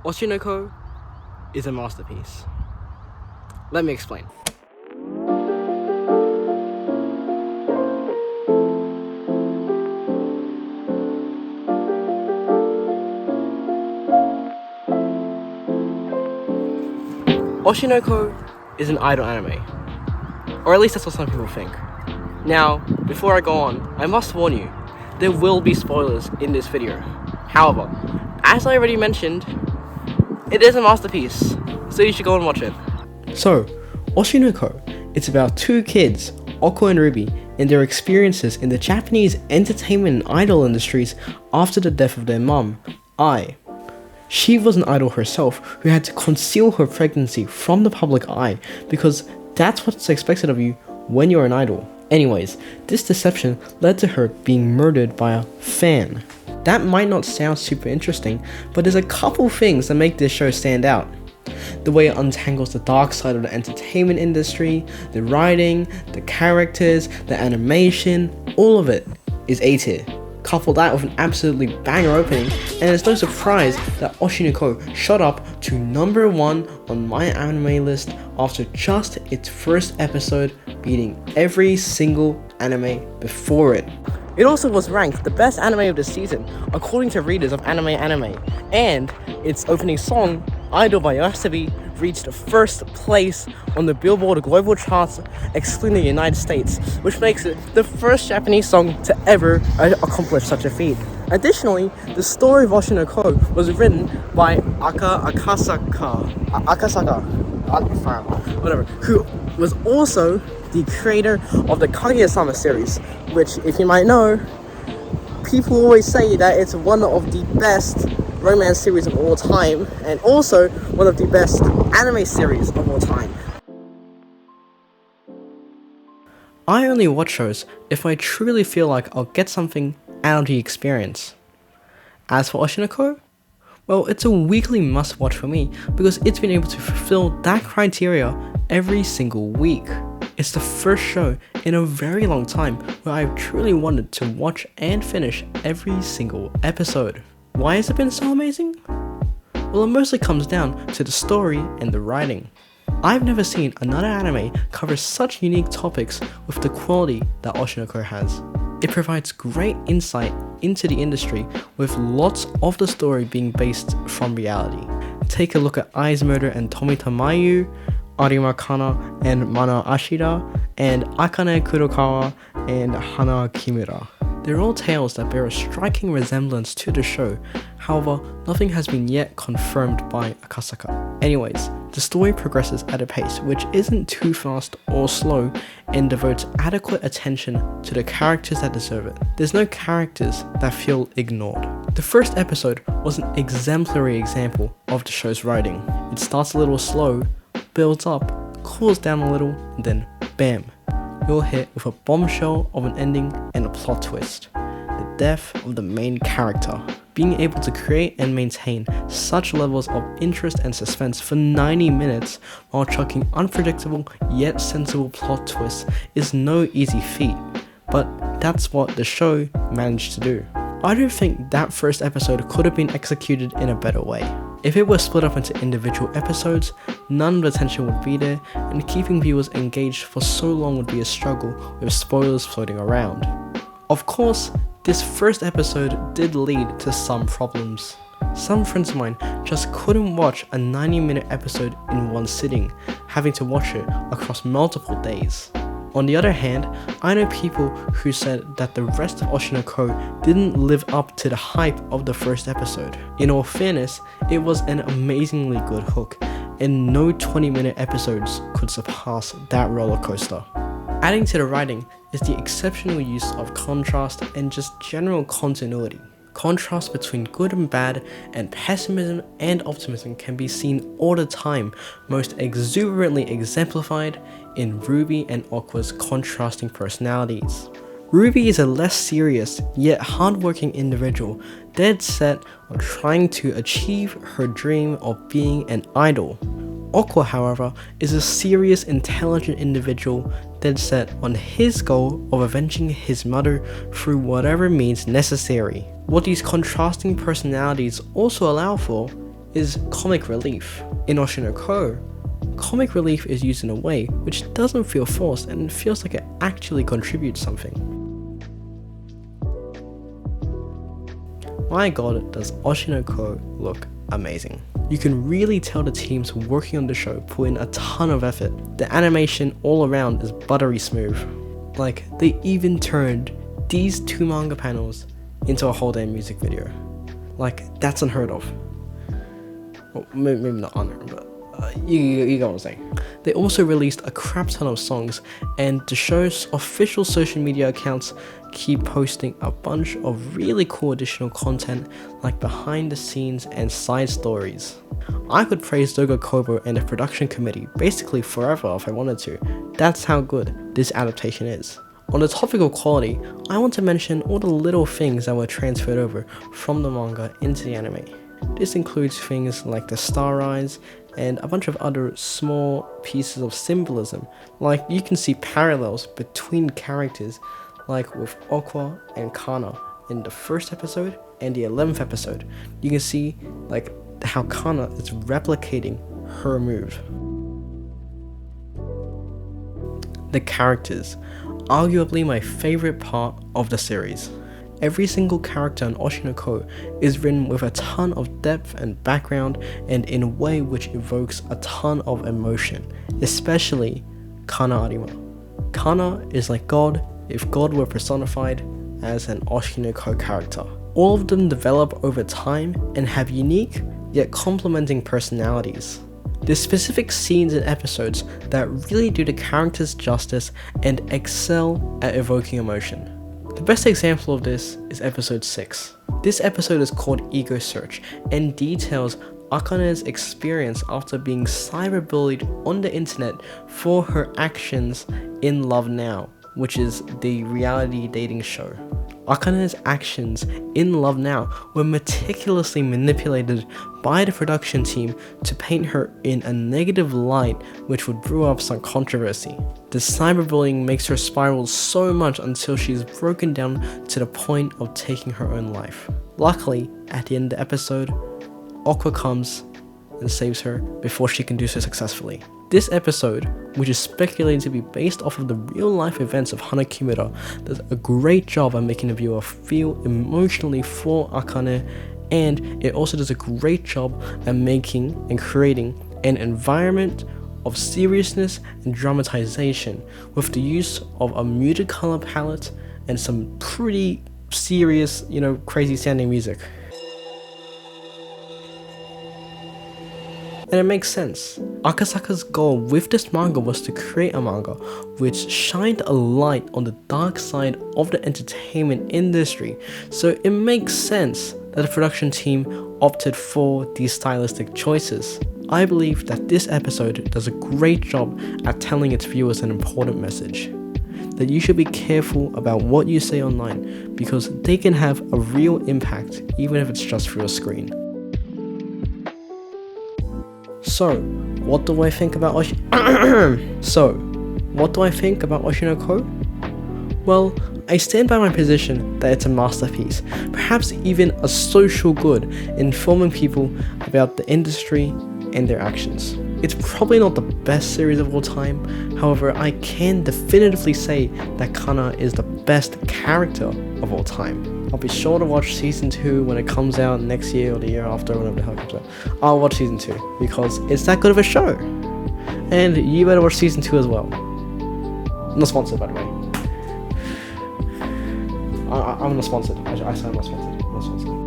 Oshinoko is a masterpiece. Let me explain. Oshinoko is an idol anime, or at least that's what some people think. Now, before I go on, I must warn you, there will be spoilers in this video. However, as I already mentioned, it is a masterpiece, so you should go and watch it. So, Oshinoko, it's about two kids, Oko and Ruby, and their experiences in the Japanese entertainment and idol industries after the death of their mom, Ai. She was an idol herself who had to conceal her pregnancy from the public eye because that's what's expected of you when you're an idol. Anyways, this deception led to her being murdered by a fan. That might not sound super interesting, but there's a couple things that make this show stand out. The way it untangles the dark side of the entertainment industry, the writing, the characters, the animation, all of it is A tier. Couple that with an absolutely banger opening, and it's no surprise that Oshinoko shot up to number 1 on my anime list after just its first episode, beating every single anime before it. It also was ranked the best anime of the season according to readers of Anime, and its opening song, Idol by YOASOBI, reached first place on the Billboard global charts excluding the United States, which makes it the first Japanese song to ever accomplish such a feat. Additionally, the story of Oshinoko was written by Akasaka, who was also the creator of the Kaguya-sama series, which, if you might know, people always say that it's one of the best romance series of all time, and also one of the best anime series of all time. I only watch shows if I truly feel like I'll get something out of the experience. As for Oshinoko, well, it's a weekly must-watch for me because it's been able to fulfill that criteria every single week. It's the first show in a very long time where I've truly wanted to watch and finish every single episode. Why has it been so amazing? Well, it mostly comes down to the story and the writing. I've never seen another anime cover such unique topics with the quality that Oshinoko has. It provides great insight into the industry with lots of the story being based from reality. Take a look at Ai's murder and Tomita Mayu, Arima Kana and Mana Ashida, and Akane Kurokawa and Hana Kimura. They're all tales that bear a striking resemblance to the show, however, nothing has been yet confirmed by Akasaka. Anyways, the story progresses at a pace which isn't too fast or slow and devotes adequate attention to the characters that deserve it. There's no characters that feel ignored. The first episode was an exemplary example of the show's writing. It starts a little slow, builds up, cools down a little, and then bam, you're hit with a bombshell of an ending and a plot twist. The death of the main character. Being able to create and maintain such levels of interest and suspense for 90 minutes while chucking unpredictable yet sensible plot twists is no easy feat, but that's what the show managed to do. I don't think that first episode could have been executed in a better way. If it were split up into individual episodes, none of the tension would be there, and keeping viewers engaged for so long would be a struggle with spoilers floating around. Of course, this first episode did lead to some problems. Some friends of mine just couldn't watch a 90-minute episode in one sitting, having to watch it across multiple days. On the other hand, I know people who said that the rest of Oshinoko didn't live up to the hype of the first episode. In all fairness, it was an amazingly good hook, and no 20-minute episodes could surpass that roller coaster. Adding to the writing is the exceptional use of contrast and just general continuity. Contrast between good and bad and pessimism and optimism can be seen all the time, most exuberantly exemplified in Ruby and Aqua's contrasting personalities. Ruby is a less serious yet hardworking individual, dead set on trying to achieve her dream of being an idol. Aqua, however, is a serious, intelligent individual dead set on his goal of avenging his mother through whatever means necessary. What these contrasting personalities also allow for is comic relief. In Oshi no Ko, comic relief is used in a way which doesn't feel forced and feels like it actually contributes something. My god, does Oshi no Ko look amazing. You can really tell the teams working on the show put in a ton of effort. The animation all around is buttery smooth. Like, they even turned these 2 manga panels into a whole damn music video. Like, that's unheard of. Well, maybe not unheard, but you get what I'm saying. They also released a crap ton of songs, and the show's official social media accounts keep posting a bunch of really cool additional content like behind the scenes and side stories. I could praise Doga Kobo and the production committee basically forever if I wanted to. That's how good this adaptation is. On the topic of quality, I want to mention all the little things that were transferred over from the manga into the anime. This includes things like the star eyes and a bunch of other small pieces of symbolism, like you can see parallels between characters, like with Aqua and Kana in the first episode and the 11th episode. You can see like how Kana is replicating her move. The characters, arguably my favorite part of the series. Every single character in Oshi no Ko is written with a ton of depth and background, and in a way which evokes a ton of emotion, especially Kana Arima. Kana is like God if God were personified as an Oshi no Ko character. All of them develop over time and have unique yet complementing personalities. There's specific scenes and episodes that really do the characters justice and excel at evoking emotion. The best example of this is episode 6. This episode is called Ego Search and details Akane's experience after being cyberbullied on the internet for her actions in Love Now, which is the reality dating show. Akane's actions in Love Now were meticulously manipulated by the production team to paint her in a negative light, which would brew up some controversy. The cyberbullying makes her spiral so much until she's broken down to the point of taking her own life. Luckily, at the end of the episode, Aqua comes and saves her before she can do so successfully. This episode, which is speculated to be based off of the real life events of Hana Kimura, does a great job at making the viewer feel emotionally for Akane, and it also does a great job at making and creating an environment of seriousness and dramatization with the use of a muted color palette and some pretty serious, crazy sounding music. And it makes sense. Akasaka's goal with this manga was to create a manga which shined a light on the dark side of the entertainment industry, so it makes sense that the production team opted for these stylistic choices. I believe that this episode does a great job at telling its viewers an important message. That you should be careful about what you say online because they can have a real impact even if it's just through a screen. So, what do I think about Oshi no Ko? Well, I stand by my position that it's a masterpiece, perhaps even a social good, informing people about the industry and their actions. It's probably not the best series of all time, however, I can definitively say that Kana is the best character of all time. I'll be sure to watch season 2 when it comes out next year or the year after, whenever the hell it comes out. I'll watch season 2 because it's that good of a show. And you better watch season 2 as well. Not sponsored, by the way. I'm not sponsored. I say I'm not sponsored.